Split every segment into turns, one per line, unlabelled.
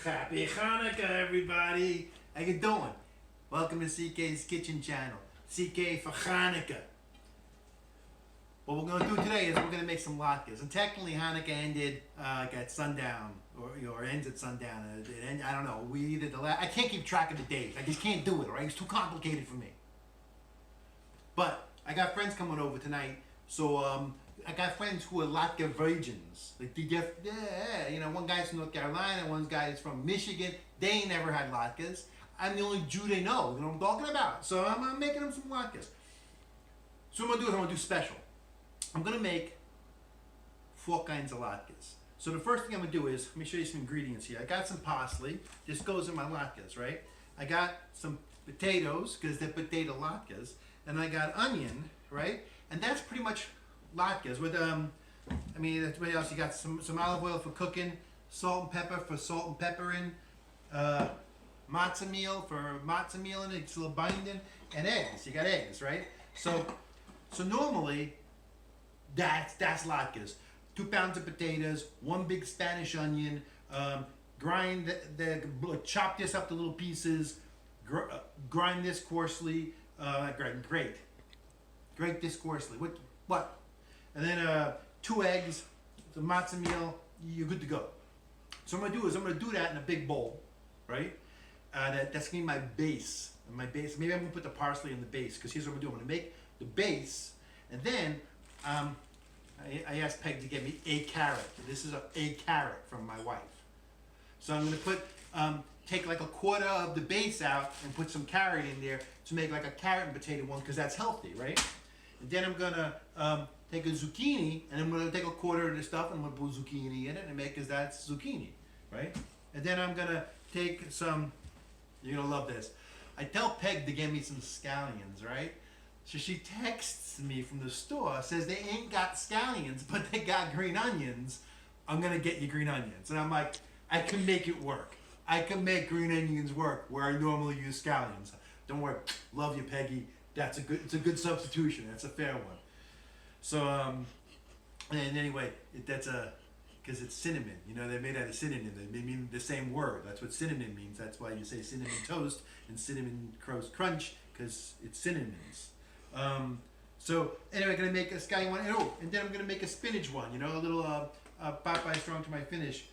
Happy Hanukkah, everybody! How you doing? Welcome to CK's Kitchen Channel. CK for Hanukkah. What we're going to do today is we're going to make some latkes. And technically Hanukkah ended at sundown, or ends at sundown. I don't know. I can't keep track of the days. I just can't do it, right? It's too complicated for me. But I got friends coming over tonight, so I got friends who are latke virgins. Like one guy's from North Carolina, one guy's from Michigan. They ain't never had latkes. I'm the only Jew they know. You know what I'm talking about. So I'm making them some latkes. So what I'm gonna do is special. I'm gonna make 4 kinds of latkes. So the first thing I'm gonna do is, let me show you some ingredients here. I got some parsley. This goes in my latkes, right? I got some potatoes, because they're potato latkes. And I got onion, right? And that's pretty much latkes. With what else? You got some olive oil for cooking, salt and pepper for salt and peppering, matzoh meal for matzoh meal, and it's a little binding, and eggs. You got eggs, right? So normally that's latkes. 2 pounds of potatoes, 1 big Spanish onion. Chop this up to little pieces. Grind this coarsely. Grate this coarsely. What? And then 2 eggs, the matzoh meal. You're good to go. So what I'm gonna do that in a big bowl, right? That's gonna be my base. Maybe I'm gonna put the parsley in the base, because here's what I'm gonna do. I'm gonna make the base, and then I asked Peg to get me a carrot. This is a carrot from my wife. So I'm gonna take like a quarter of the base out and put some carrot in there to make like a carrot and potato one, because that's healthy, right? And then I'm gonna take a zucchini, and I'm gonna take a quarter of the stuff and I'm gonna put zucchini in it and make, because that's zucchini, right? And then I'm gonna take some, you're gonna love this. I tell Peg to get me some scallions, right? So she texts me from the store, says they ain't got scallions, but they got green onions. I'm gonna get you green onions. And I'm like, I can make it work. I can make green onions work where I normally use scallions. Don't worry, love you, Peggy. It's a good substitution. That's a fair one. So and anyway, because it's cinnamon. You know, they're made out of cinnamon. They mean the same word. That's what cinnamon means. That's why you say cinnamon toast and cinnamon roast crunch, because it's cinnamons. So anyway, I'm gonna make a scallion one. And then I'm gonna make a spinach one. You know, a little Popeye strong to my finish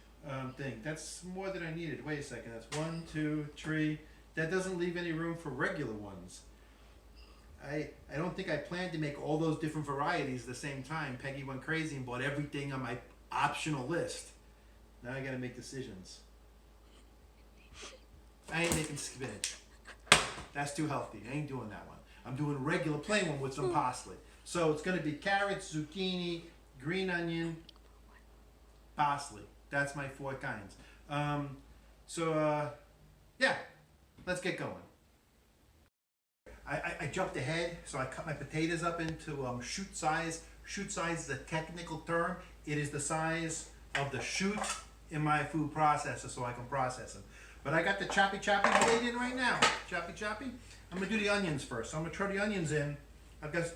thing. That's more than I needed. Wait a second. That's 1, 2, 3. That doesn't leave any room for regular ones. I don't think I planned to make all those different varieties at the same time. Peggy went crazy and bought everything on my optional list. Now I gotta make decisions. I ain't making spinach. That's too healthy. I ain't doing that one. I'm doing regular plain one with some parsley. So it's gonna be carrots, zucchini, green onion, parsley. That's my 4 kinds. Yeah, let's get going. I jumped ahead, so I cut my potatoes up into chute size. Chute size is a technical term. It is the size of the chute in my food processor, so I can process them. But I got the choppy blade in right now. Choppy. I'm gonna do the onions first. So I'm gonna throw the onions in. I got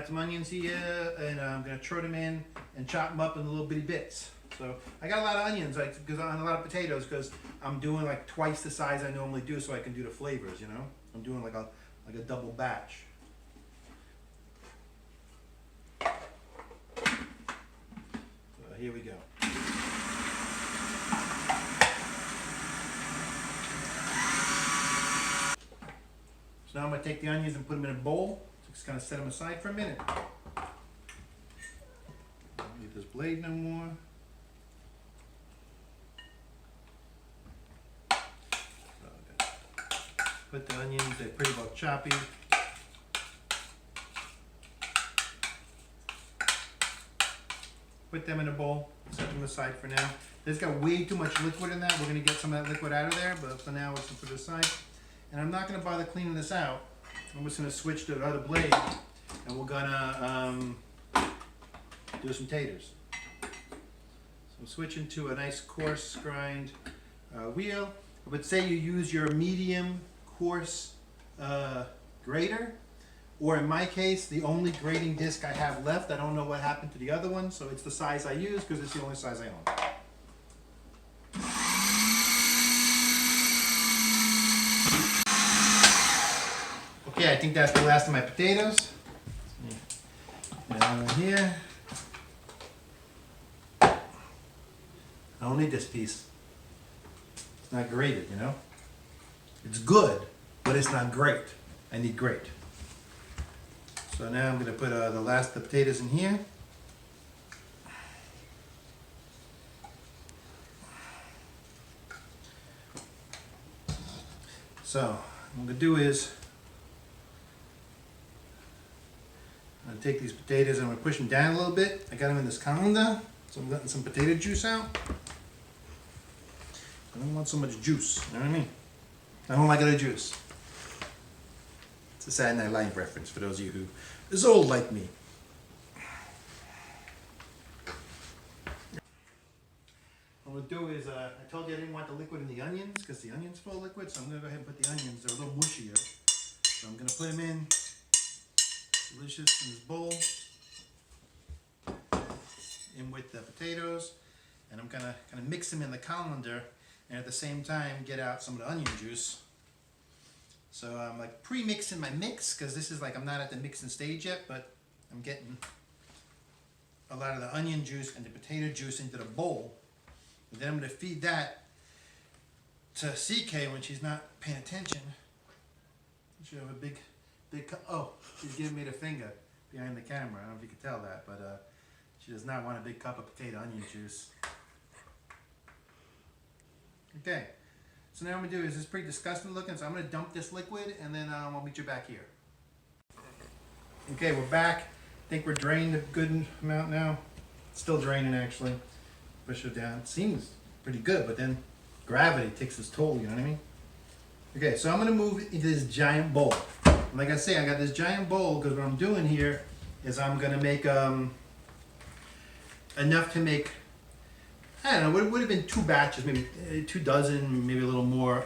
some onions here, and I'm gonna throw them in and chop them up in little bitty bits. So I got a lot of onions, because on a lot of potatoes, because I'm doing like twice the size I normally do, so I can do the flavors. You know, I'm doing like a double batch. So here we go. So now I'm going to take the onions and put them in a bowl. Just kind of set them aside for a minute. Don't need this blade no more. So put the onions, they're pretty well choppy. Put them in a bowl, set them aside for now. There's got way too much liquid in that. We're going to get some of that liquid out of there, but for now, let's put it aside. And I'm not going to bother cleaning this out. I'm just going to switch to the other blade, and we're going to do some taters. So I'm switching to a nice coarse grind wheel. I would say you use your medium-coarse grater, or in my case, the only grating disc I have left. I don't know what happened to the other one, so it's the size I use because it's the only size I own. Okay, I think that's the last of my potatoes. Down here. I don't need this piece. It's not grated, you know? It's good, but it's not great. I need grate. So now I'm going to put the last of the potatoes in here. So what I'm going to do is I'm going to take these potatoes and I'm going to push them down a little bit. I got them in this colander, so I'm letting some potato juice out. I don't want so much juice, you know what I mean? I don't like the juice. It's a Saturday Night Live reference for those of you who is old like me. What I'm going to do is, I told you I didn't want the liquid in the onions because the onions full of liquid, so I'm going to go ahead and put the onions, they're a little mushier. So I'm going to put them in, delicious in this bowl, in with the potatoes, and I'm going to kind of mix them in the colander and at the same time get out some of the onion juice. So I'm like pre-mixing my mix because this is like I'm not at the mixing stage yet, but I'm getting a lot of the onion juice and the potato juice into the bowl. And then I'm going to feed that to CK when she's not paying attention. She have a big cup. Oh, she's giving me the finger behind the camera. I don't know if you can tell that, but she does not want a big cup of potato onion juice. Okay, so now what I'm going to do is, it's pretty disgusting looking, so I'm going to dump this liquid and then I'll meet you back here. Okay, we're back. I think we're drained a good amount now. It's still draining actually. Push it down. It seems pretty good, but then gravity takes its toll, you know what I mean? Okay, so I'm going to move into this giant bowl. And like I say, I got this giant bowl because what I'm doing here is I'm going to make enough to make, I don't know, it would have been 2 batches, maybe 2 dozen, maybe a little more.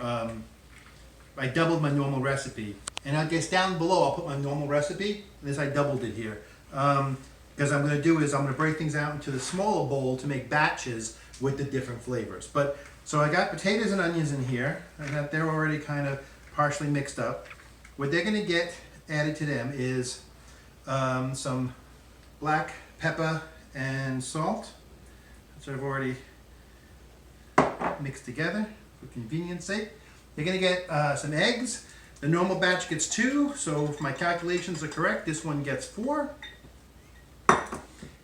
I doubled my normal recipe. And I guess down below I'll put my normal recipe. And this I doubled it here. Because I'm going to do is I'm going to break things out into the smaller bowl to make batches with the different flavors. But so I got potatoes and onions in here. I got they're already kind of partially mixed up. What they're going to get added to them is some black pepper and salt, which I've already mixed together for convenience sake. You're going to get some eggs. The normal batch gets 2, so if my calculations are correct, this one gets 4.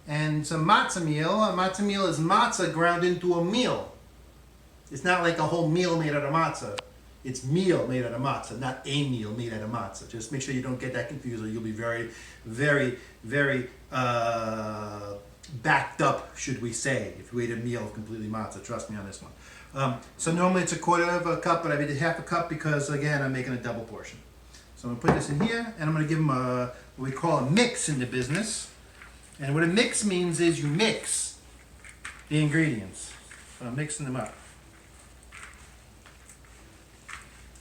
And some matzoh meal. Matzoh meal is matzah ground into a meal. It's not like a whole meal made out of matzah. It's meal made out of matzah, not a meal made out of matzah. Just make sure you don't get that confused or you'll be very, very, very backed up, should we say, if you ate a meal of completely matzah. Trust me on this one. So normally it's a 1/4 cup, but I did 1/2 cup because, again, I'm making a double portion. So I'm going to put this in here, and I'm going to give them what we call a mix in the business. And what a mix means is you mix the ingredients. So I'm mixing them up.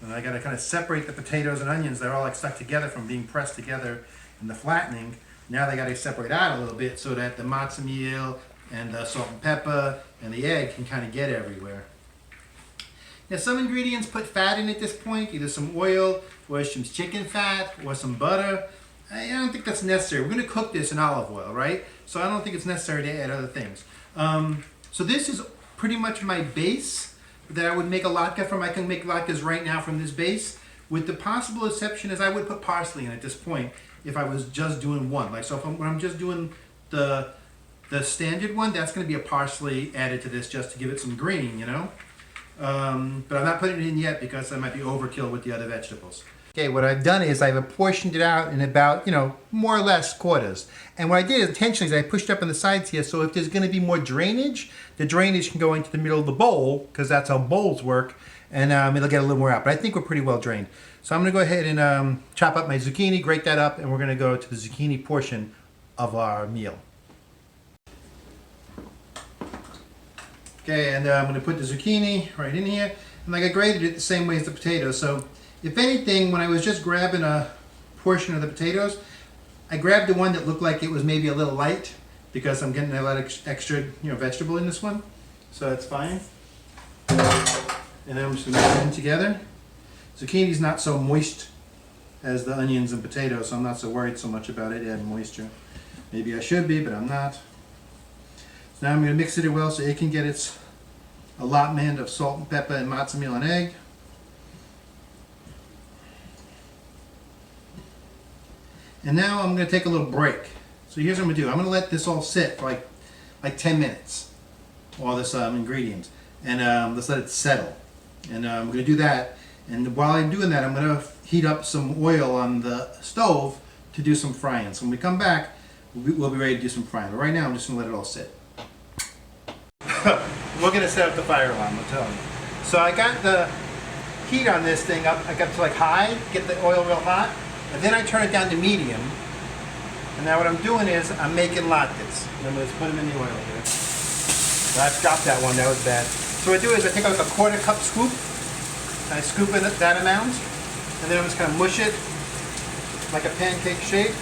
And I got to kind of separate the potatoes and onions. They're all like stuck together from being pressed together in the flattening. Now they got to separate out a little bit so that the matzoh meal and the salt and pepper and the egg can kind of get everywhere. Now some ingredients put fat in at this point, either some oil or some chicken fat or some butter. I don't think that's necessary. We're going to cook this in olive oil, right? So I don't think it's necessary to add other things. So this is pretty much my base that I would make a latke from. I can make latkes right now from this base, with the possible exception is I would put parsley in at this point if I was just doing one. Like so, when I'm just doing the standard one, that's going to be a parsley added to this just to give it some green, you know. But I'm not putting it in yet because that might be overkill with the other vegetables. Okay, what I've done is I've apportioned it out in about, more or less quarters. And what I did intentionally is I pushed up on the sides here, so if there's going to be more drainage, the drainage can go into the middle of the bowl, because that's how bowls work, and it'll get a little more out. But I think we're pretty well drained. So I'm going to go ahead and chop up my zucchini, grate that up, and we're going to go to the zucchini portion of our meal. Okay, and I'm going to put the zucchini right in here. And like I grated it the same way as the potatoes. So if anything, when I was just grabbing a portion of the potatoes, I grabbed the one that looked like it was maybe a little light because I'm getting a lot of extra, vegetable in this one. So that's fine. And then I'm just going to mix them together. Zucchini's not so moist as the onions and potatoes, so I'm not so worried so much about it adding moisture. Maybe I should be, but I'm not. So now I'm going to mix it well so it can get its allotment of salt and pepper and matzo meal and egg. And now I'm going to take a little break. So here's what I'm going to do. I'm going to let this all sit for like 10 minutes, all this ingredients, and let's let it settle. And I'm going to do that. And while I'm doing that, I'm going to heat up some oil on the stove to do some frying. So when we come back, we'll be ready to do some frying. But right now, I'm just going to let it all sit. We're going to set up the fire alarm, I'll tell you. So I got the heat on this thing up. I got it to like high, get the oil real hot. And then I turn it down to medium. And now what I'm doing is I'm making latkes. I'm going to put them in the oil here. So I've dropped that one, that was bad. So what I do is I take like a 1/4 cup scoop. And I scoop in that amount. And then I'm just going to mush it like a pancake shape.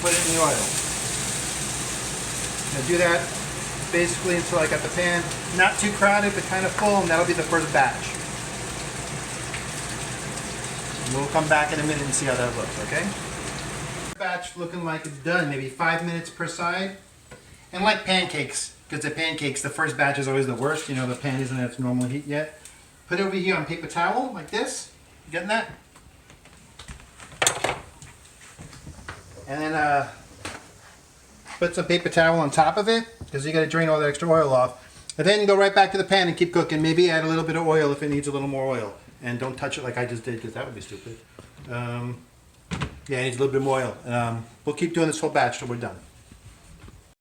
Put it in the oil. I do that basically until I got the pan not too crowded but kind of full, and that'll be the first batch. We'll come back in a minute and see how that looks, okay? Batch looking like it's done, maybe 5 minutes per side. And like pancakes, because the pancakes, the first batch is always the worst, you know, the pan isn't at its normal heat yet. Put it over here on paper towel, like this. You getting that? And then put some paper towel on top of it, because you got to drain all that extra oil off. And then go right back to the pan and keep cooking. Maybe add a little bit of oil if it needs a little more oil. And don't touch it like I just did, because that would be stupid. Yeah, it needs a little bit more oil. We'll keep doing this whole batch till we're done.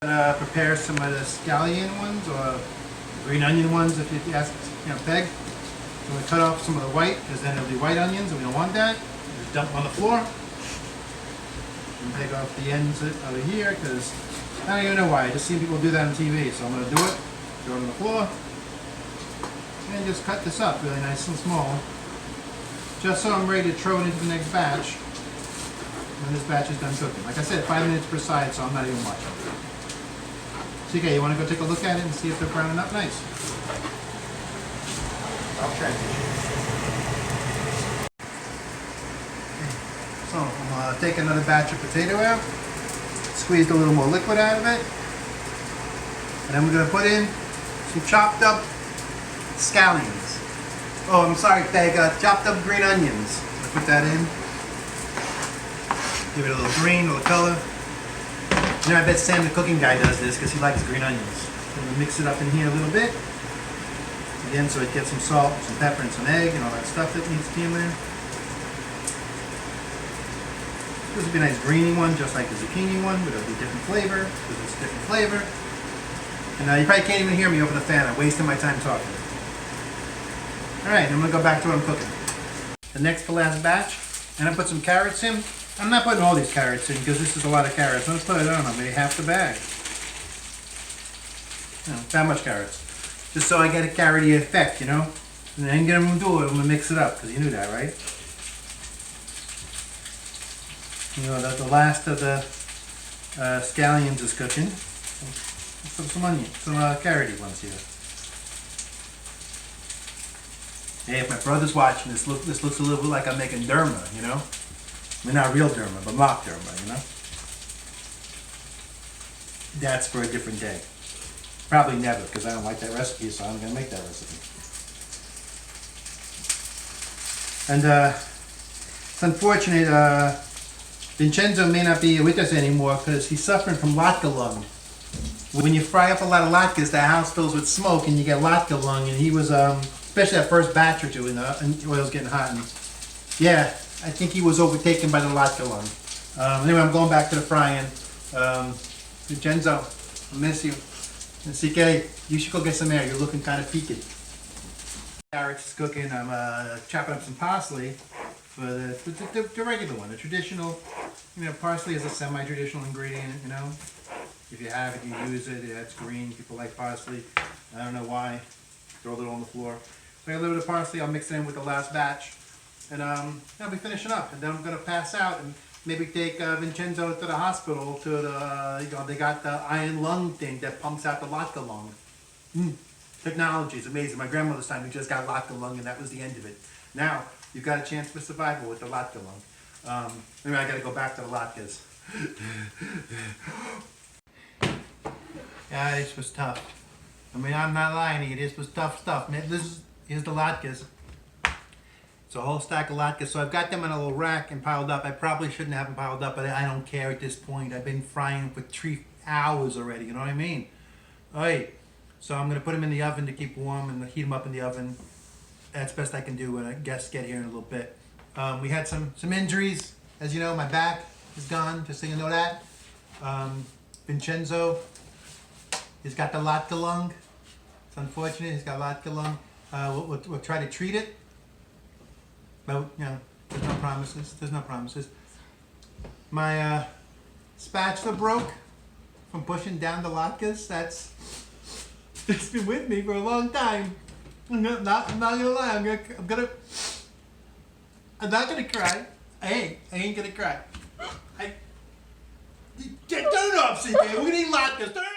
Prepare some of the scallion ones, or green onion ones if you ask, you know, Peg. So we cut off some of the white, because then it'll be white onions, and we don't want that. Just dump them on the floor. And take off the ends over here, because I don't even know why. I just seen people do that on TV, so I'm going to do it. Throw it on the floor. And just cut this up really nice and small. Just so I'm ready to throw it into the next batch when this batch is done cooking. Like I said, 5 minutes per side, so I'm not even watching. So, okay, you want to go take a look at it and see if they're browning up nice? I'll try. So, I'm going to take another batch of potato out. Squeezed a little more liquid out of it. And then we're going to put in some chopped up scallions. Oh, I'm sorry, Peg. Chopped up green onions. I'll put that in. Give it a little green, a little color. You know, I bet Sam, the cooking guy, does this because he likes green onions. So we'll mix it up in here a little bit. Again, so it gets some salt, some pepper, and some egg, and all that stuff that needs to be in there. This would be a nice greeny one, just like the zucchini one, but it'll be a different flavor, because it's a different flavor. And you probably can't even hear me over the fan. I'm wasting my time talking. Alright, I'm going to go back to what I'm cooking. The next to last batch, and I put some carrots in. I'm not putting all these carrots in, because this is a lot of carrots. I'm going to put, I don't know, maybe half the bag. You know, that much carrots. Just so I get a carroty effect, you know? And then I'm going to do it, I'm going to mix it up, because you knew that, right? You know, the last of the scallions is cooking. Let's put some onion, some carroty ones here. Hey, if my brother's watching this, this looks a little bit like I'm making derma, you know? I mean, not real derma, but mock derma, you know? That's for a different day. Probably never, because I don't like that recipe, so I'm going to make that recipe. And it's unfortunate, Vincenzo may not be with us anymore because he's suffering from latke lung. When you fry up a lot of latkes, the house fills with smoke and you get latke lung. And he was, especially that first batch or two, and the oil's getting hot. And yeah, I think he was overtaken by the latke lung. Anyway, I'm going back to the frying. Vincenzo, I miss you. And CK, you should go get some air. You're looking kind of peaked. Carrots is cooking. I'm chopping up some parsley. For the regular one, the traditional, you know, parsley is a semi-traditional ingredient, you know. If you have it, you use it. It's green. People like parsley. I don't know why. Throw a little on the floor. So I got a little bit of parsley. I'll mix it in with the last batch. And I'll be finishing up. And then I'm going to pass out and maybe take Vincenzo to the hospital to the, you know, they got the iron lung thing that pumps out the latke lung. Technology is amazing. My grandmother's time, we just got latke lung and that was the end of it. Now, you've got a chance for survival with the latke lung. Maybe I gotta go back to the latkes. Yeah, this was tough. I mean, I'm not lying to you, this was tough stuff. Man, here's the latkes. It's a whole stack of latkes. So I've got them in a little rack and piled up. I probably shouldn't have them piled up, but I don't care at this point. I've been frying them for 3 hours already, you know what I mean? Alright, so I'm gonna put them in the oven to keep warm and heat them up in the oven. That's best I can do when guests get here in a little bit. We had some injuries. As you know, my back is gone, just so you know that. Vincenzo, he's got the latke lung. It's unfortunate, he's got latke lung. We'll try to treat it. But, you know, there's no promises. There's no promises. My spatula broke from pushing down the latkes. It's been with me for a long time. I'm not gonna lie. I'm not gonna cry. I ain't gonna cry. Turn it off, CK. We're gonna eat latkes. Turn it off.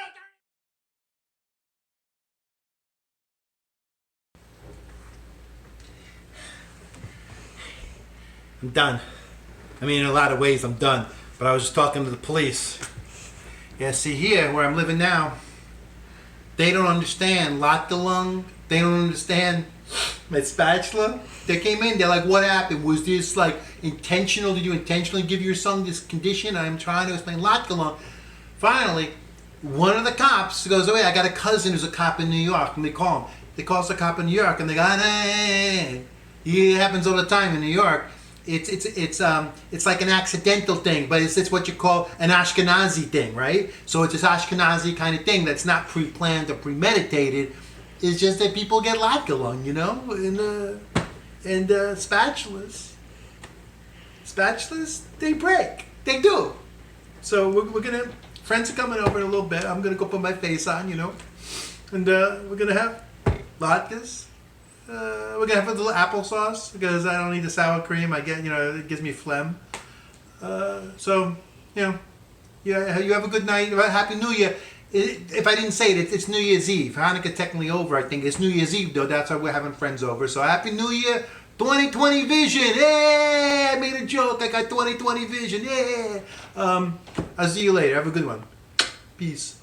I'm done. I mean, in a lot of ways, I'm done. But I was just talking to the police. Yeah, see here, where I'm living now, they don't understand latke lung. They don't understand my spatula. They came in, they're like, what happened? Was this like intentional? Did you intentionally give your son this condition? I'm trying to explain latke lung. Finally, one of the cops goes, oh, wait, I got a cousin who's a cop in New York. And they call him. They call us a cop in New York. And they go, hey. It happens all the time in New York. It's like an accidental thing, but it's what you call an Ashkenazi thing, right? So it's this Ashkenazi kind of thing that's not pre-planned or premeditated. It's just that people get latke lung, you know, and spatulas, they break, they do. So we're gonna, friends are coming over in a little bit. I'm gonna go put my face on, you know, and we're gonna have latkes. We're gonna have a little applesauce because I don't need the sour cream. I get, you know, it gives me phlegm. So, you know, yeah, you have a good night. Happy New Year. If I didn't say it, it's New Year's Eve. Hanukkah technically over, I think. It's New Year's Eve, though. That's why we're having friends over. So Happy New Year, 2020 vision. Hey, I made a joke. I got 2020 vision. Yeah. I'll see you later. Have a good one. Peace.